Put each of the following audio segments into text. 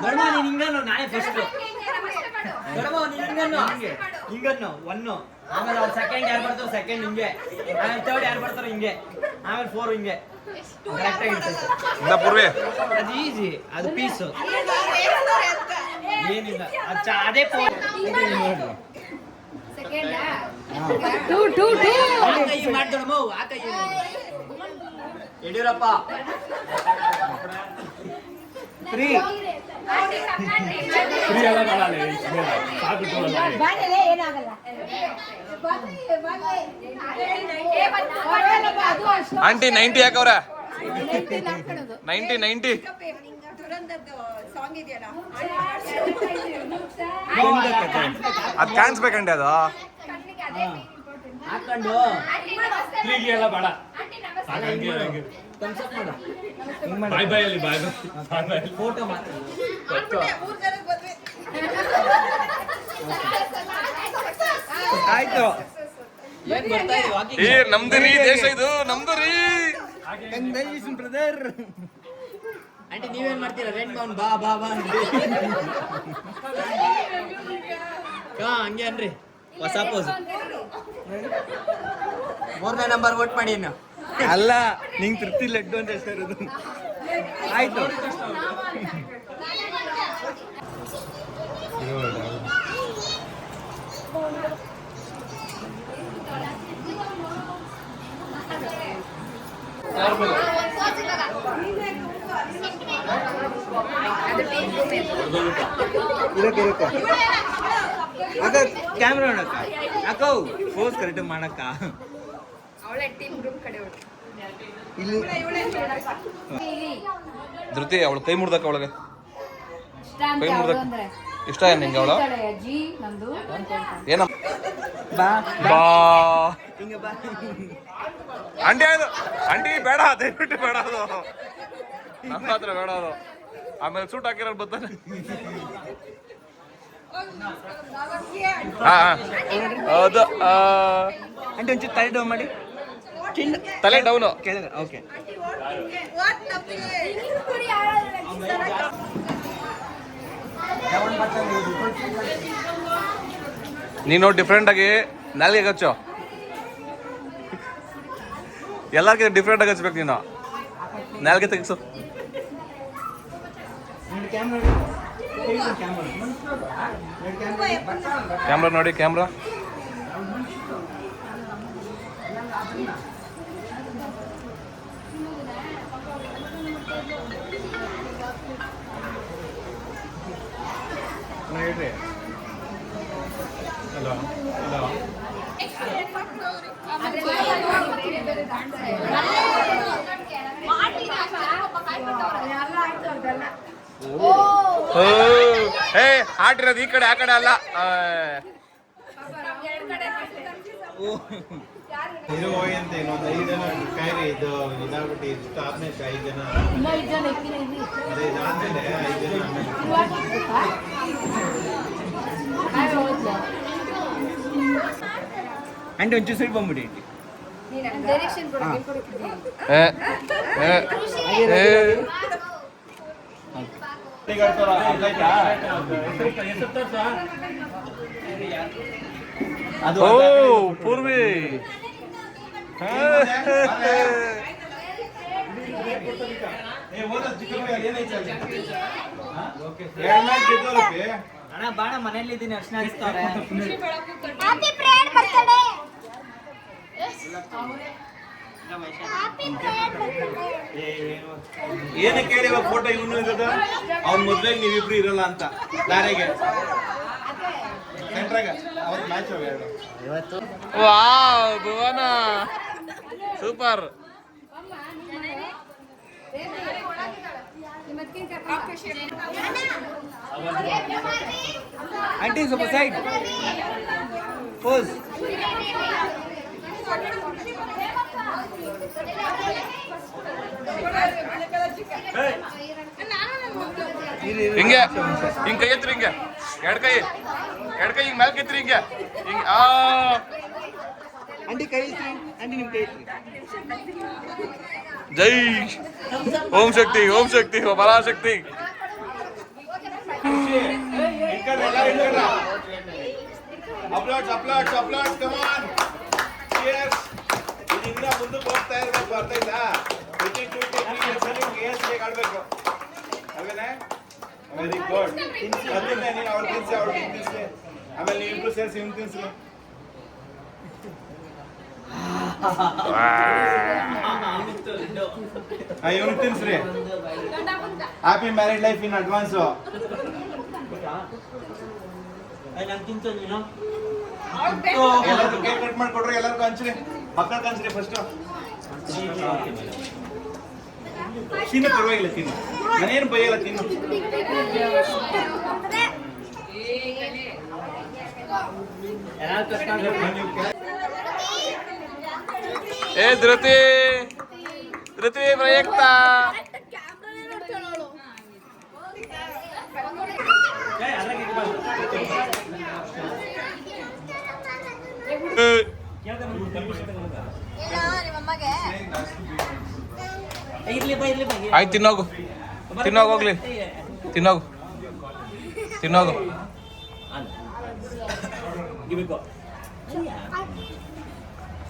ಗಡಮ ನೀನು ಹಿಂಗನ್ನು ನಾನೇ ಫಸ್ಟ್ ಗಡಮ ನೀನು ಹಿಂಗನ್ನು ಹಿಂಗನ್ನು ಒನ್ನು ಆಮೇಲೆ ಅವ್ರು ಸೆಕೆಂಡ್ ಯಾರು ಬರ್ತಾರೋ ಸೆಕೆಂಡ್ ಹಿಂಗೆ ಆಮೇಲೆ ಥರ್ಡ್ ಯಾರು ಬರ್ತಾರೋ ಹಿಂಗೆ ಆಮೇಲೆ 4 ಹಿಂಗೆ ಕರೆಕ್ಟಾಗಿ ಇರ್ತೈತೆ ಪೂರ್ವಿ ಅದು ಈಸಿ ಅದು ಪೀಸು ಏನಿಲ್ಲ ಅದೇ 4 ಮಾಡ್ದೊಡಮ್ಮ ಯಡಿಯೂರಪ್ಪ ಫ್ರೀ ಆಂಟಿ 90 ಯಾಕವ್ರ 90 ಅದ್ ಕಾಣಿಸ್ಬೇಕಂడి ಅದು ಹಾಕೊಂಡು ಎಲ್ಲ ಬೇಡ ಬಾಯ್ ಬಾಯ್ ಅಲ್ಲಿ ಬಾಯ್ ಬಾಯ್ ಫೋಟೋ ಮಾತ್ರ ಆಯ್ತು ಏ ನಮ್ದು ರೀ ದೇಶ ಇದು ನಮ್ದು ರೀ ಬ್ರದರ್ ಆಂಟಿ ನೀವೇನ್ ಮಾಡ್ತೀರಾ ರೆಂಟ್ ಬೌನ್ ಬಾ ಬಾ ಬಾ ಹಂಗೆ ಅನ್ರಿ ಹೊಸ ಪೋಸ್ 3ನೇ ನಂಬರ್ ವೋಟ್ ಮಾಡಿ ಇನ್ನು ಅಲ್ಲ ನಿಂಗೆ ತೃಪ್ತಿ ಲಡ್ಡು ಅಂತ ಹೆಸರು ಇರೋದು ಆಯ್ತು ಇರಕ್ಕ ಅಕ್ಕ ಕ್ಯಾಮ್ರಾ ನೋಡಕ್ಕ ಅಕ್ಕ ಫೋಸ್ ಕರೆಕ್ಟ್ ಮಾಡಕ್ಕ ಇಲ್ಲಿ ಧೃತಿ ಅವಳು ಕೈ ಮುರ್ದಕ್ಕ ಅವಳಿಗೆ ಕೈ ಮುರ್ದಕ್ಕ ಇಷ್ಟ ಏನ್ ನಿಂಗೆ ಅವಳು ಏನ ಬಾ ಬಾ ಹಿಂಗ ಬಾ ಆಂಟಿ ಅದು ಆಂಟಿ ಬೇಡ ದಯವಿಟ್ಟು ಬೇಡ ಅದು ನಮ್ಮ ಹತ್ರ ಬೇಡ ಅದು ಆಮೇಲೆ ಸೂಟ್ ಹಾಕಿರೋ ಬರ್ತಾನೆ ಹೌದು ಆಂಟಿ ಒಂಚೂರು ತಲೆ ಡೌನ್ ಮಾಡಿ ತಲೆ ಡೌನು ಕೆಳಗೆ ಓಕೆ ನೀನು ಡಿಫ್ರೆಂಟ್ ಆಗಿ ನಾಲ್ಗೆ ಹಚ್ಚು ಎಲ್ಲರಿಗಿಂತ ಡಿಫ್ರೆಂಟ್ ಆಗಿ ಹಚ್ಬೇಕು ನೀನು ನಾಲ್ಗೆ ತೆಗಿಸು ಕ್ಯಾಮ್ರಾ ನೋಡಿ ಕ್ಯಾಮ್ರಾ ಹಲೋ ಹಲೋ ಏ ಹಾಟಿರೋದು ಈ ಕಡೆ ಆ ಕಡೆ ಅಲ್ಲ ಇದು ಹೋಗಿ ಅಂತ ಇನ್ನೊಂದು 5 ಜನ ಕಾಯಿಲೆ ಇದು ಇದಾಗ್ಬಿಟ್ಟು ಇಷ್ಟು ಆದ್ಮೇಲೆ 5 ಜನ ಅದೇ ಇದಾದ್ಮೇಲೆ 5 ಜನ ಆಂಟಿ ಒಂಚೂರು ಸೈಡ್ ಬಂದ್ಬಿಡಿ ಅದು ಓ ಪೂರ್ವಿ ಅಣ್ಣ ಬಾಣ ಮನೇಲಿ ಇದ್ದೀನಿ ಅರ್ಶನ ಹಚ್ತಾರೆ ಏನಕ್ಕೆ ಕೇಳಿ ಫೋಟೋ ಇವನು ಇರೋದು ಅವ್ನ ಮೊದ್ಲಾಗ ನೀವಿಬ್ರು ಇರಲ್ಲ ಅಂತ ದಾರೆಗೆ ಸೆಂಟ್ರಾಗ ಅವತ್ತು ಮ್ಯಾಚ್ ಹೋಗ್ಯಾರ ವಾವ್ ಭುವನ ಸೂಪರ್ ಆಂಟಿ ಸ್ವಲ್ಪ ಸೈಡ್ ಪೋಸ್ ಹಿಂಗೆ ಹಿಂಗ್ ಕೈ ಎತ್ರಿ ಹಿಂಗೆ ಎಡ್ ಕೈ ಹಿಂಗ್ ಮ್ಯಾಲ್ ಕೆತ್ರಿ ಹಿಂಗೆ ಹಿಂಗೆ ಆಂಟಿ ಕೈ ಇತ್ರಿ ಆಂಟಿ ನಿಮ್ ಕೈ ಇತ್ರಿ ಜೈ Om Shakti Parashakti ಅಪ್ಲಾಟ್ಸ್ come on cheers. ಇದನ್ನ ಮುಂದಕ್ಕೆ ಹೋಗ್ತಾ ಇರಬೇಕು, ಅರ್ಥ ಆಯ್ತಾ? ವಿತಿನ್ 2 years ಅಲ್ಲಿ ಗೇಮ್ಸ್ ಆಡಬೇಕು ಅಲ್ವೇನೆ? Very good. ಅದನ್ನ ನೀನು ಅವ್ರು ತಿನ್ಸಿ, ಅವ್ರು ತಿನ್ಸಿ, ಆಮೇಲೆ ನೀವು ಇಬ್ರು ಸೇರಿಸಿ ಇವ್ನು ತಿನ್ಸಿ. ಇವ್ನು ತಿನ್ಸ್ರಿ. Happy married life in advance. ನಾನು ತಿಂತು ನೀನು ಎಲ್ಲರೂ ಕೇಕ್ ಕಟ್ ಮಾಡ್ಕೊಡ್ರಿ, ಎಲ್ಲರಿಗೂ ಹಂಚ್ರಿ, ಮಕ್ಕಳು ಹಂಚ್ರಿ ಫಸ್ಟ್. ತಿನ್ನು, ಪರವಾಗಿಲ್ಲ ತಿನ್ನು, ನಾನೇನು ಬೈಯಲ್ಲ, ತಿನ್ನು. ಏ ಧೃತಿ ಪ್ರಯುಕ್ತ ಆಯ್ತು ತಿನ್ನೋಗು ಹೋಗ್ಲಿ, ತಿನ್ನೋಗು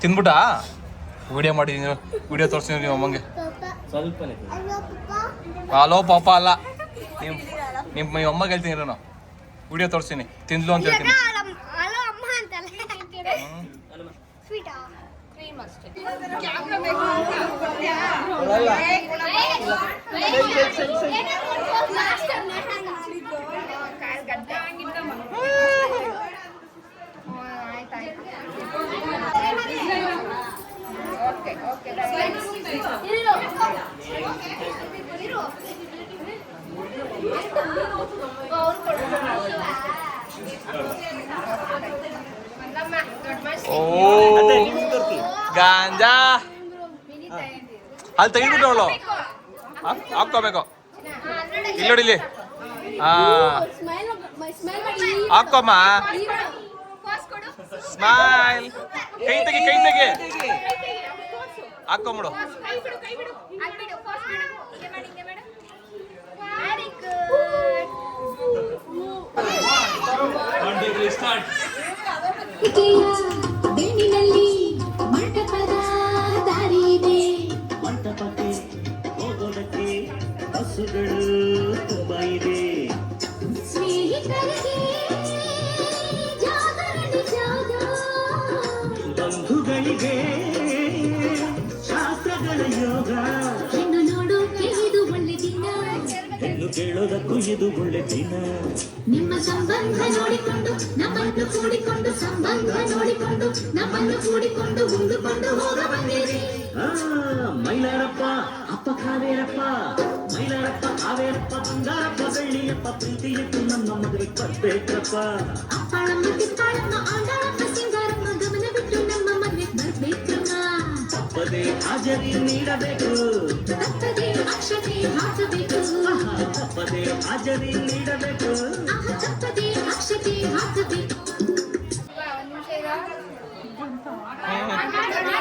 ತಿನ್ಬಿಟ್ಟಾ? ವಿಡಿಯೋ ಮಾಡಿದೀನಿ, ವಿಡಿಯೋ ತೋರಿಸ್ತೀನಿ ನಿಮ್ಮ ಅಮ್ಮಂಗೆ. ಸ್ವಲ್ಪನೇ ಹಲೋ ಪಾಪ ಅಲ್ಲ, ನಿಮ್ಮ ಅಮ್ಮಗೆ ಹೇಳ್ತೀನಿ ನಾನು, ವಿಡಿಯೋ ತೋರಿಸ್ತೀನಿ, ತಿಂದ್ಲು ಅಂತ ಹೇಳ್ತೀನಿ. ಓ ಗಾಂಜಾ ಅಲ್ಲಿ ತೆಗಿಬಿಟ್ಟು ಅವಳು ಹಾಕೋಬೇಕು. ಇಲ್ಲಿ ನೋಡಿ, ಇಲ್ಲಿ ಹಾಕೋಮ್ಮ, ಸ್ಮೈಲ್, ಕೈ ತೆಗಿ ಹಾಕೊಂಬಿಡು. ಬೆನ್ನಿನಲ್ಲಿ ಮಂಟಪದ ದಾರಿ ಇದೆ, ಮಂಟಪಕ್ಕೆ ಹೋಗೋದಕ್ಕೆ ಬಸ್ಸುಗಳು ತುಂಬ ಇದೆ. ಸ್ನೇಹಿತರಿಗೆ ಜಾಗರಣೆ ಜಾಗ, ಬಂಧುಗಳಿಗೆ ಶಾಸ್ತ್ರಗಳ ಯೋಗ. ಹೆಣ್ಣು ನೋಡೋಕೆ ಇದು ಒಳ್ಳೆ ದಿನ, ಹೆಣ್ಣು ಕೇಳೋದಕ್ಕೂ ಇದು ಒಳ್ಳೆ ದಿನ. ನಿಮ್ಮ ಸಂಬಂಧ ನೋಡಿಕೊಂಡು ನಮ್ಮನ್ನು ಕೂಡಿಕೊಂಡು, ಸಂಬಂಧ ನೋಡಿಕೊಂಡು ನಮ್ಮನ್ನು ಕೂಡಿಕೊಂಡು ಮುಂದುಕೊಂಡು ಹೋಗ ಬಂದಿರಿ. ಮೈಲಾರಪ್ಪ ಅಪ್ಪ ಕಾವೇರಪ್ಪ, ಮೈಲಾರಪ್ಪ ಕಾವೇರಪ್ಪ, ಬಂಗಾರಪ್ಪ ಬೆಳ್ಳಿಯಪ್ಪ, ಪ್ರೀತಿ ಇಟ್ಟು ನಮ್ಮ ಮದುವೆಗೆ ಬರ್ಬೇಕಪ್ಪ. ಅಪ್ಪಾಳಮ್ಮ ತಿಪ್ಪಾಳಮ್ಮ ಆಂಡಾಳಮ್ಮ ಸಿಂಗಾರಮ್ಮ, ಗಮನ ಬಿಟ್ಟು ನಮ್ಮ ಮದುವೆಗೆ ಬರ್ಬೇಕಮ್ಮ. ತಪ್ಪದೆ ಹಾಜರಿ ನೀಡಬೇಕು, ತಪ್ಪದೆ ಅಕ್ಷತೆ ಹಾಕಬೇಕು, ತಪ್ಪದೆ ಹಾಜರಿ ನೀಡಬೇಕು. ತಪ್ಪದೆ ಅಕ್ಷತೆ ಹಾಕಬೇಕು.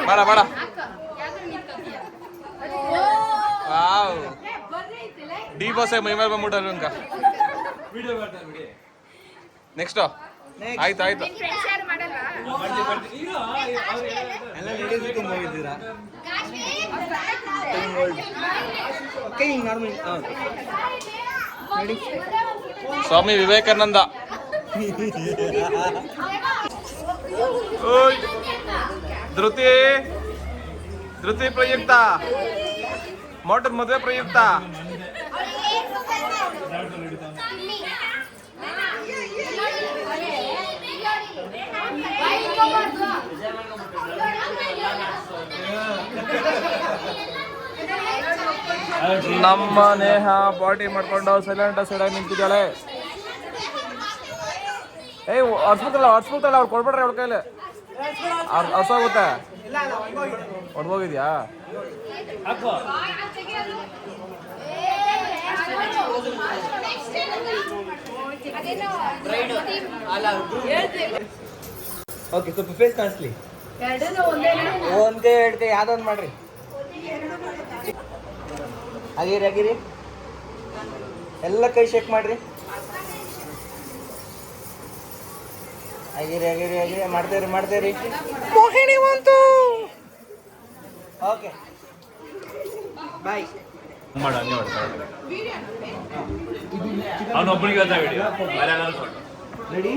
ಬೇಡ ವಾವ್, ಡಿ ಬಾಸ್ ಮೈ ಮೇಲೆ ಬಂದ್ಬಿಟ್ಟಾರ ಅಂಕ. ನೆಕ್ಸ್ಟ್ ಆಯ್ತು ಎಲ್ಲ ಲೇಡೀಸ್ ತುಂಬ ಹೋಗಿದ್ದೀರಾ? ಕೈ ನಾರ್ಮಲ್ ನೋಡಿ. ಸ್ವಾಮಿ ವಿವೇಕಾನಂದ. ಓಯ್ ಧೃತಿ ಪ್ರಯುಕ್ತ, ಮೋಟರ್ ಮದುವೆ ಪ್ರಯುಕ್ತ. ನಮ್ಮ ನೇಹ ಪಾರ್ಟಿ ಮಾಡ್ಕೊಂಡು ಸೈಲೆಂಟ್ ಸೈಡಾಗಿ ನಿಂತಿದ್ದಾಳೆ. ಏಯ್ ಹೊಡ್ಸ್ಬಿಡ್ತಲ್ಲ ಅವ್ರು ಕೊಡ್ಬೇಡ್ರಿ ಅವ್ರ ಕೈಲಿ, ಹರ್ಸೋಗುತ್ತೆ. ಹೊಡ್ಬೋಗಿದ್ಯಾ? ಓಕೆ, ಸ್ವಲ್ಪ ಫೇಸ್ ಕಾಣಿಸ್ಲಿ. ಒಂದೇ ಎರಡು ಕೈ ಯಾವ್ದೊಂದು ಮಾಡ್ರಿ. ಆಗಿರಿ ಎಲ್ಲ ಕೈ ಶೇಕ್ ಮಾಡ್ರಿ. ಆಗಿರಿ ಮಾಡ್ತೇರಿ ಮೋಹಿನಿ ಬಂತು. Okay bye. ಮಾಡು ಹಂಗೆ ಮಾಡು ಅವನೊಬ್ಬನಿಗೆ ಗೊತ್ತಾ ವಿಡಿಯೋ ಬೇರೆ ಎಲ್ಲರೂ ಕೊಡು. ರೆಡಿ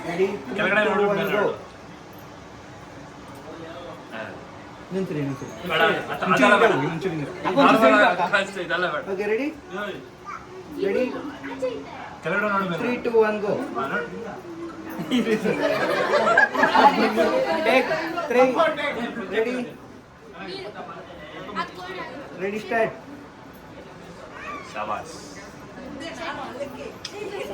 ರೆಡಿ ಕೆಳಗಡೆ ನೋಡು, ಮೇಲೆ ನೋಡು. ನಿಂತ್ರಿ ಬೇಡ, ಅದೆಲ್ಲ ಬೇಡ. ನಾರ್ಮಲ್ ಅಷ್ಟೇ, ಇದೆಲ್ಲ ಬೇಡ. ಓಕೆ ರೆಡಿ ರೆಡಿ ಕೆಳಗಡೆ ನೋಡು, ಮೇಲೆ 3 2 1 ಗೋ. ನೋಡು. Take 3 ready ready start. ಶಾಬಾಸ್.